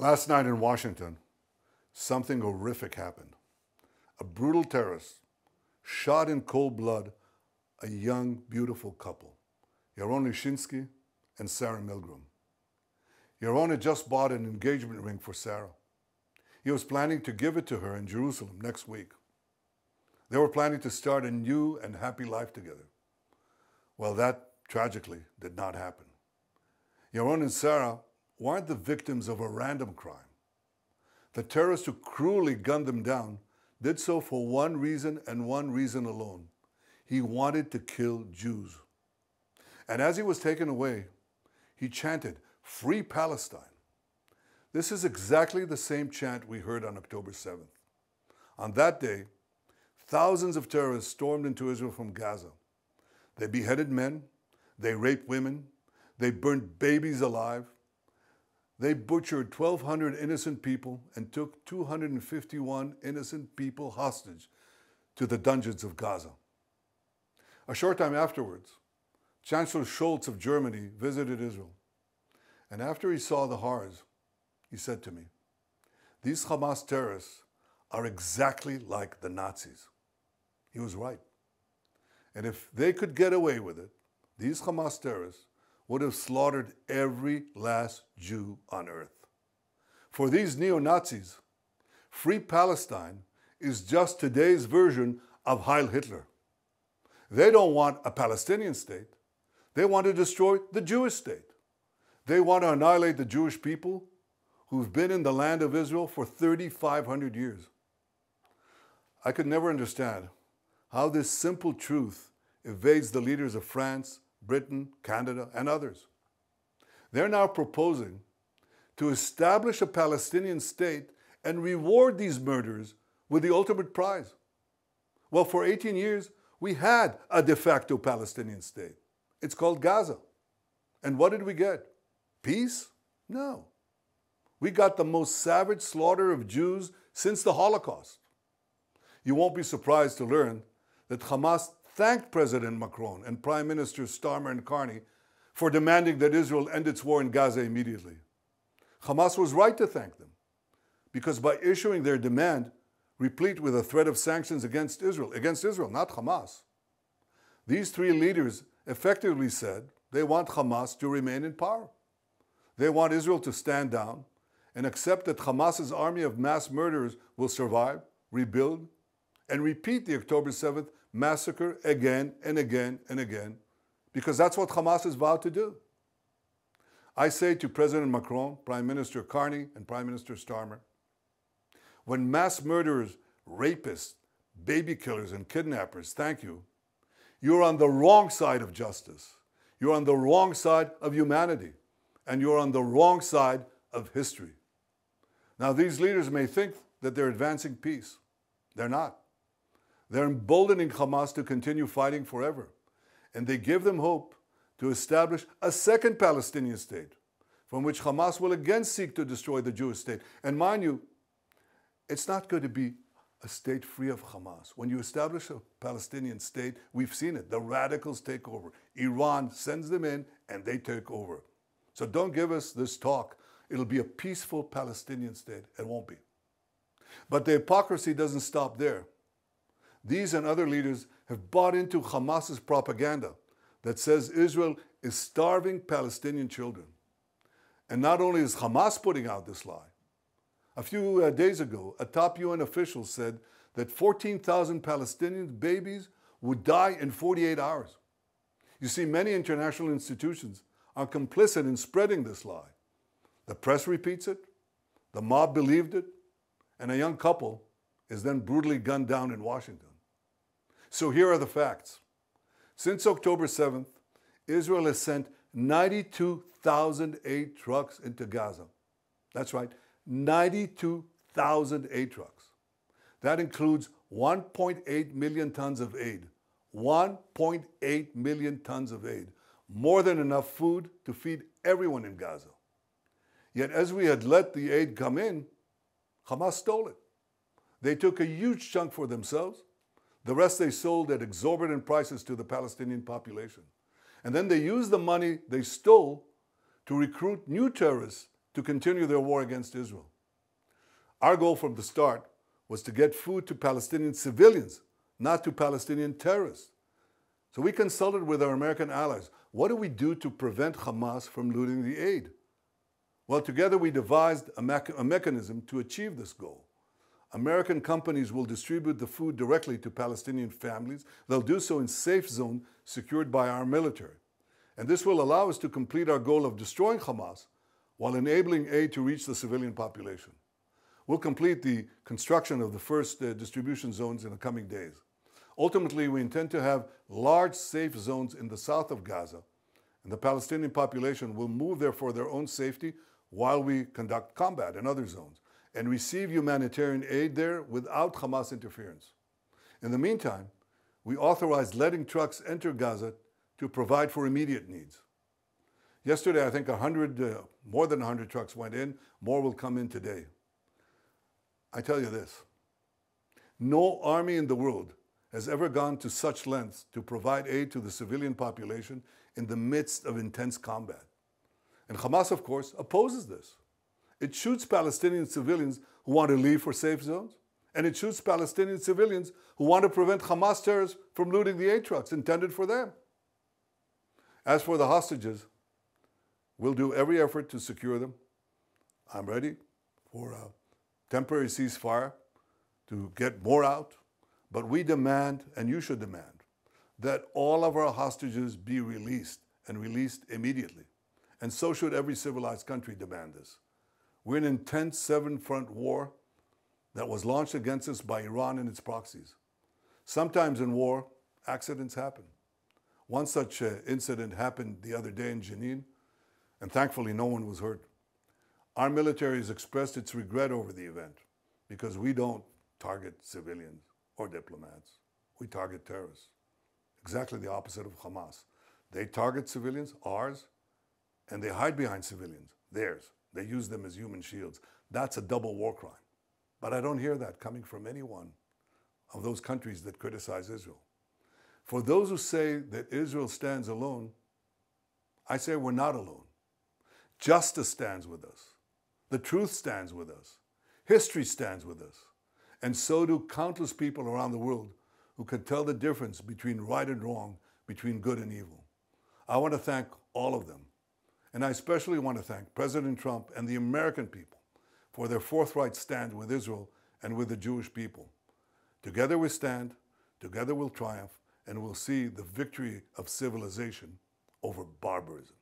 Last night in Washington, something horrific happened. A brutal terrorist shot in cold blood a young, beautiful couple, Yaron Lischinsky and Sarah Milgram. Yaron had just bought an engagement ring for Sarah. He was planning to give it to her in Jerusalem next week. They were planning to start a new and happy life together. Well, that tragically did not happen. Yaron and Sarah weren't the victims of a random crime. The terrorist who cruelly gunned them down did so for one reason and one reason alone. He wanted to kill Jews. And as he was taken away, he chanted, "Free Palestine." This is exactly the same chant we heard on October 7th. On that day, thousands of terrorists stormed into Israel from Gaza. They beheaded men, they raped women, they burned babies alive, they butchered 1,200 innocent people and took 251 innocent people hostage to the dungeons of Gaza. A short time afterwards, Chancellor Scholz of Germany visited Israel. And after he saw the horrors, he said to me, "These Hamas terrorists are exactly like the Nazis." He was right. And if they could get away with it, these Hamas terrorists would have slaughtered every last Jew on earth. For these neo-Nazis, Free Palestine is just today's version of Heil Hitler. They don't want a Palestinian state. They want to destroy the Jewish state. They want to annihilate the Jewish people who've been in the land of Israel for 3,500 years. I could never understand how this simple truth evades the leaders of France, Britain, Canada, and others. They're now proposing to establish a Palestinian state and reward these murderers with the ultimate prize. Well, for 18 years, we had a de facto Palestinian state. It's called Gaza. And what did we get? Peace? No. We got the most savage slaughter of Jews since the Holocaust. You won't be surprised to learn that Hamas thanked President Macron and Prime Ministers Starmer and Carney for demanding that Israel end its war in Gaza immediately. Hamas was right to thank them, because by issuing their demand, replete with a threat of sanctions against Israel, not Hamas, these three leaders effectively said they want Hamas to remain in power. They want Israel to stand down and accept that Hamas's army of mass murderers will survive, rebuild, and repeat the October 7th massacre again and again and again, because that's what Hamas has vowed to do. I say to President Macron, Prime Minister Carney, and Prime Minister Starmer, when mass murderers, rapists, baby killers, and kidnappers thank you, you're on the wrong side of justice. You're on the wrong side of humanity. And you're on the wrong side of history. Now, these leaders may think that they're advancing peace. They're not. They're emboldening Hamas to continue fighting forever. And they give them hope to establish a second Palestinian state, from which Hamas will again seek to destroy the Jewish state. And mind you, it's not going to be a state free of Hamas. When you establish a Palestinian state, we've seen it. The radicals take over. Iran sends them in and they take over. So don't give us this talk. It'll be a peaceful Palestinian state. It won't be. But the hypocrisy doesn't stop there. These and other leaders have bought into Hamas's propaganda that says Israel is starving Palestinian children. And not only is Hamas putting out this lie, a few days ago, a top UN official said that 14,000 Palestinian babies would die in 48 hours. You see, many international institutions are complicit in spreading this lie. The press repeats it, the mob believed it, and a young couple is then brutally gunned down in Washington. So here are the facts. Since October 7th, Israel has sent 92,000 aid trucks into Gaza. That's right, 92,000 aid trucks. That includes 1.8 million tons of aid. 1.8 million tons of aid. More than enough food to feed everyone in Gaza. Yet as we had let the aid come in, Hamas stole it. They took a huge chunk for themselves. The rest they sold at exorbitant prices to the Palestinian population. And then they used the money they stole to recruit new terrorists to continue their war against Israel. Our goal from the start was to get food to Palestinian civilians, not to Palestinian terrorists. So we consulted with our American allies. What do we do to prevent Hamas from looting the aid? Well, together we devised a mechanism to achieve this goal. American companies will distribute the food directly to Palestinian families. They'll do so in safe zones secured by our military. And this will allow us to complete our goal of destroying Hamas while enabling aid to reach the civilian population. We'll complete the construction of the first distribution zones in the coming days. Ultimately, we intend to have large safe zones in the south of Gaza, and the Palestinian population will move there for their own safety while we conduct combat in other zones and receive humanitarian aid there without Hamas interference. In the meantime, we authorized letting trucks enter Gaza to provide for immediate needs. Yesterday, I think more than 100 trucks went in. More will come in today. I tell you this, no army in the world has ever gone to such lengths to provide aid to the civilian population in the midst of intense combat. And Hamas, of course, opposes this. It shoots Palestinian civilians who want to leave for safe zones, and it shoots Palestinian civilians who want to prevent Hamas terrorists from looting the aid trucks intended for them. As for the hostages, we'll do every effort to secure them. I'm ready for a temporary ceasefire to get more out, but we demand, and you should demand, that all of our hostages be released, and released immediately. And so should every civilized country demand this. We're in an intense seven-front war that was launched against us by Iran and its proxies. Sometimes in war, accidents happen. One such incident happened the other day in Jenin, and thankfully no one was hurt. Our military has expressed its regret over the event because we don't target civilians or diplomats. We target terrorists. Exactly the opposite of Hamas. They target civilians, ours, and they hide behind civilians, theirs. They use them as human shields. That's a double war crime. But I don't hear that coming from any one of those countries that criticize Israel. For those who say that Israel stands alone, I say we're not alone. Justice stands with us. The truth stands with us. History stands with us. And so do countless people around the world who can tell the difference between right and wrong, between good and evil. I want to thank all of them. And I especially want to thank President Trump and the American people for their forthright stand with Israel and with the Jewish people. Together we stand, together we'll triumph, and we'll see the victory of civilization over barbarism.